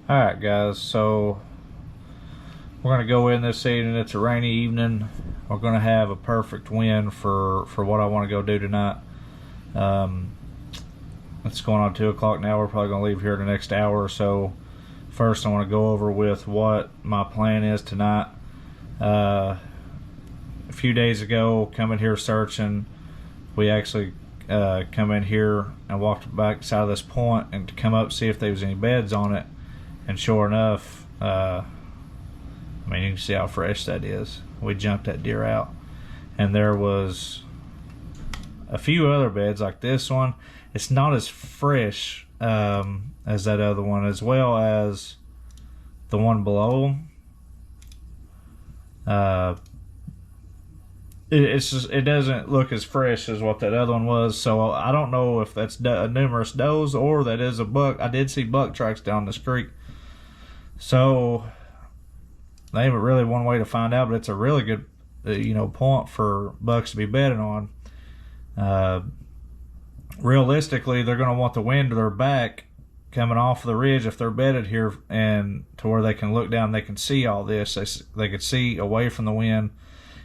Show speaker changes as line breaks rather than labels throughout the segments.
Alright guys, so we're going to go in this evening. It's a rainy evening. We're going to have a perfect wind for what I want to go do tonight. Um, it's going on 2 o'clock now. We're probably going to leave here the next hour or so. First, I want to go over with what my plan is tonight. A few days ago, coming here searching, we actually come in here and walked back side of this point and to come up see if there was any beds on it. And sure enough, I mean, you can see how fresh that is. We jumped that deer out, and there was a few other beds like this one. It's not as fresh as that other one, as well as the one below. It doesn't look as fresh as what that other one was. So I don't know if that's numerous does or that is a buck. I did see buck tracks down this creek. So they ain't really one way to find out, but it's a really good, point for bucks to be bedding on. Realistically, they're going to want the wind to their back coming off the ridge if they're bedded here, and to where they can look down, they can see all this. They could see away from the wind,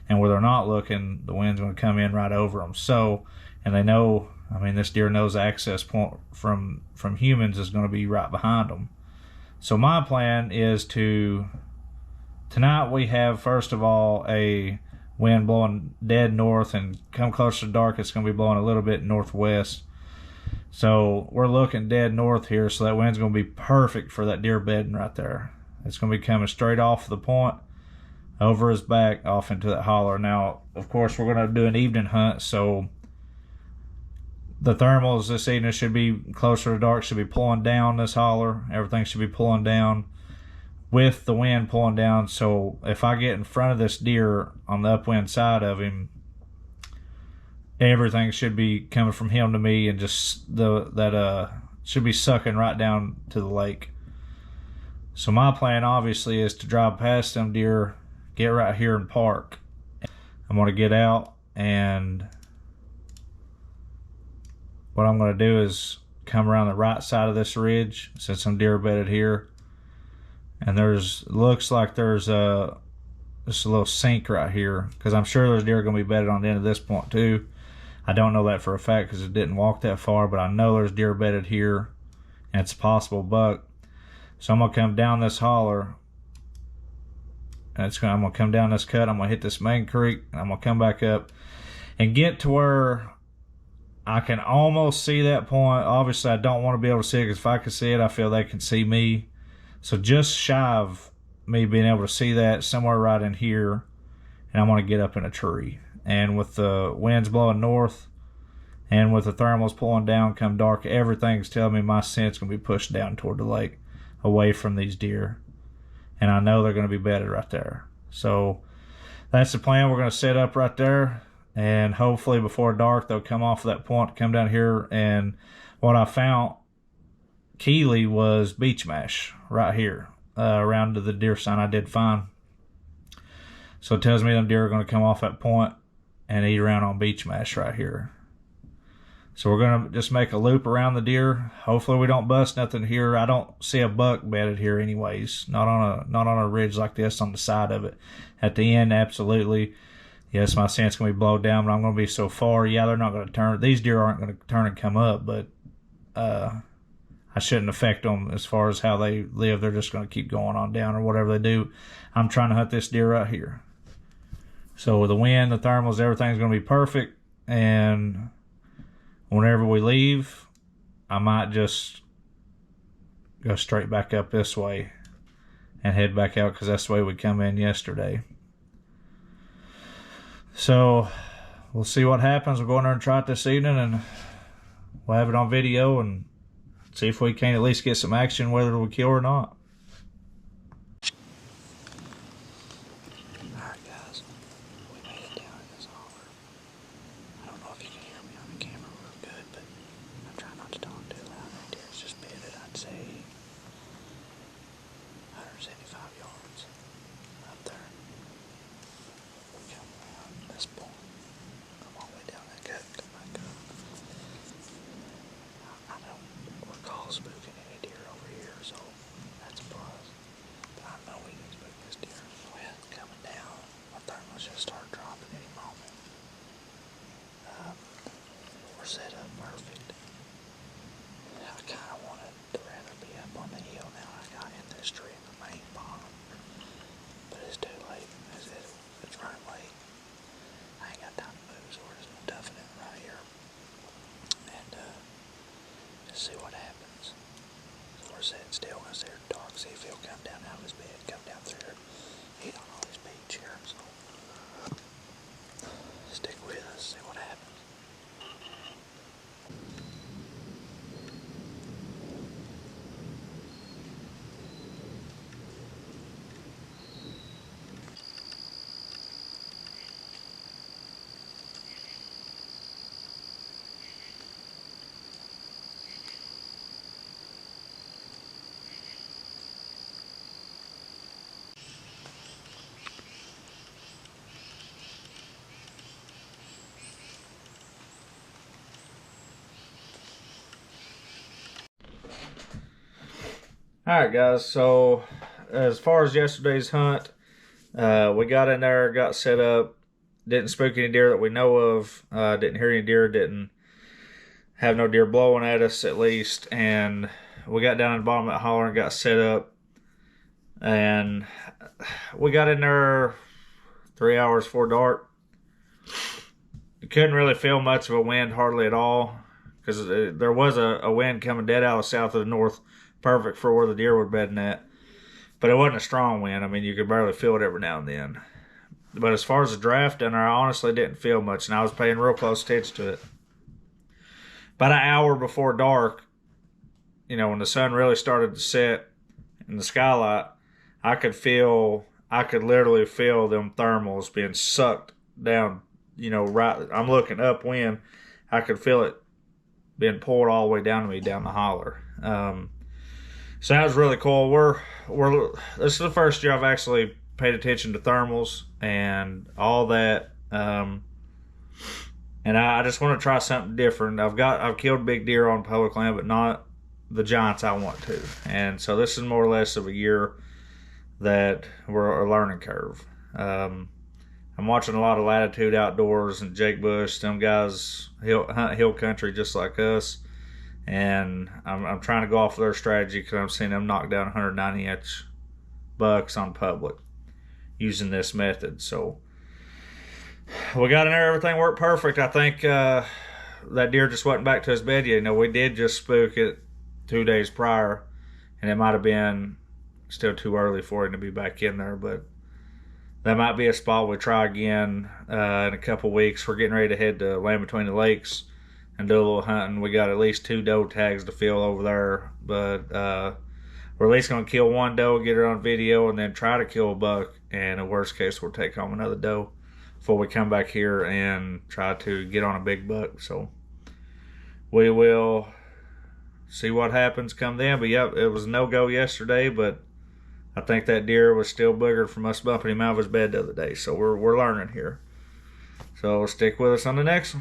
and where they're not looking, the wind's going to come in right over them. So, and they know, I mean, this deer knows the access point from humans is going to be right behind them. So my plan is tonight we have, first of all, a wind blowing dead north, and come closer to dark, it's going to be blowing a little bit northwest. So we're looking dead north here, so that wind's going to be perfect for that deer bedding right there. It's going to be coming straight off the point, over his back, off into that holler. Now, of course, we're going to do an evening hunt, so the thermals this evening should be closer to dark, should be pulling down this holler. Everything should be pulling down with the wind pulling down. So if I get in front of this deer on the upwind side of him, everything should be coming from him to me, and just should be sucking right down to the lake. So my plan obviously is to drive past them deer, get right here and park. I'm going to get out, and what I'm going to do is come around the right side of this ridge, since some deer bedded here, and looks like there's just a little sink right here, because I'm sure there's deer going to be bedded on the end of this point too. I don't know that for a fact because it didn't walk that far, but I know there's deer bedded here, and it's a possible buck. So I'm going to come down this holler, and I'm going to come down this cut. I'm going to hit this main creek, and I'm going to come back up and get to where I can almost see that point. Obviously, I don't want to be able to see it, because if I can see it, I feel they can see me. So just shy of me being able to see that, somewhere right in here, and I'm going to get up in a tree. And with the winds blowing north, and with the thermals pulling down come dark, everything's telling me my scent's going to be pushed down toward the lake, away from these deer. And I know they're going to be bedded right there. So that's the plan. We're going to set up right there, and hopefully before dark they'll come off of that point, come down here. And what I found, Keeley, was beach mash right here, around to the deer sign I did find. So it tells me them deer are going to come off that point and eat around on beach mash right here. So we're going to just make a loop around the deer. Hopefully we don't bust nothing here. I don't see a buck bedded here anyways. Not on a ridge like this on the side of it. At the end, absolutely. Yes, my scent's going to be blowed down, but I'm going to be so far. Yeah, they're not going to turn. These deer aren't going to turn and come up, but I shouldn't affect them as far as how they live. They're just going to keep going on down or whatever they do. I'm trying to hunt this deer right here. So with the wind, the thermals, everything's going to be perfect. And whenever we leave, I might just go straight back up this way and head back out, because that's the way we come in yesterday. So we'll see what happens. We'll go in there and try it this evening, and we'll have it on video and see if we can at least get some action, whether we kill or not.
Alright guys, we made it down in this holler. I don't know if you can hear me on the camera real good, but I'm trying not to talk too loud. Right there, it's just bedded, I'd say 175 yards up there. We come around this point, come all the way down that cut, come back up. I don't recall spooking any deer over here, so that's see what happens. So we're sitting still, gonna stare at the dark, see if he'll come down out of his bed, come down through here, eat on all his beach here. So stick with us, see what happens.
Alright guys, so as far as yesterday's hunt, we got in there, got set up, didn't spook any deer that we know of, didn't hear any deer, didn't have no deer blowing at us at least, and we got down in the bottom of that holler and got set up, and we got in there 3 hours before dark. You couldn't really feel much of a wind, hardly at all, because there was a wind coming dead out of the south of the north, perfect for where the deer were bedding at. But it wasn't a strong wind. I mean, you could barely feel it every now and then. But as far as the draft in there, I honestly didn't feel much, and I was paying real close attention to it. About an hour before dark, you know, when the sun really started to set in the skylight, I could literally feel them thermals being sucked down, you know, right. I'm looking upwind. I could feel it being poured all the way down to me down the holler. So that was really cool. This is the first year I've actually paid attention to thermals and all that. And I just want to try something different. I've killed big deer on public land, but not the giants I want to. And so this is more or less of a year that we're a learning curve. I'm watching a lot of Latitude Outdoors and Jake Bush. Them guys hunt hill country just like us. And I'm trying to go off of their strategy because I'm seeing them knock down 190-inch bucks on public using this method. So we got in there, everything worked perfect. I think that deer just wasn't back to his bed yet. You know, we did just spook it 2 days prior, and it might have been still too early for him to be back in there, but that might be a spot we try again in a couple weeks. We're getting ready to head to Land Between the Lakes and do a little hunting. We got at least 2 doe tags to fill over there, but we're at least going to kill one doe, get her on video, and then try to kill a buck, and in worst case we'll take home another doe before we come back here and try to get on a big buck. So we will see what happens come then. But yep, it was no-go yesterday, but I think that deer was still boogered from us bumping him out of his bed the other day, so we're learning here. So stick with us on the next one.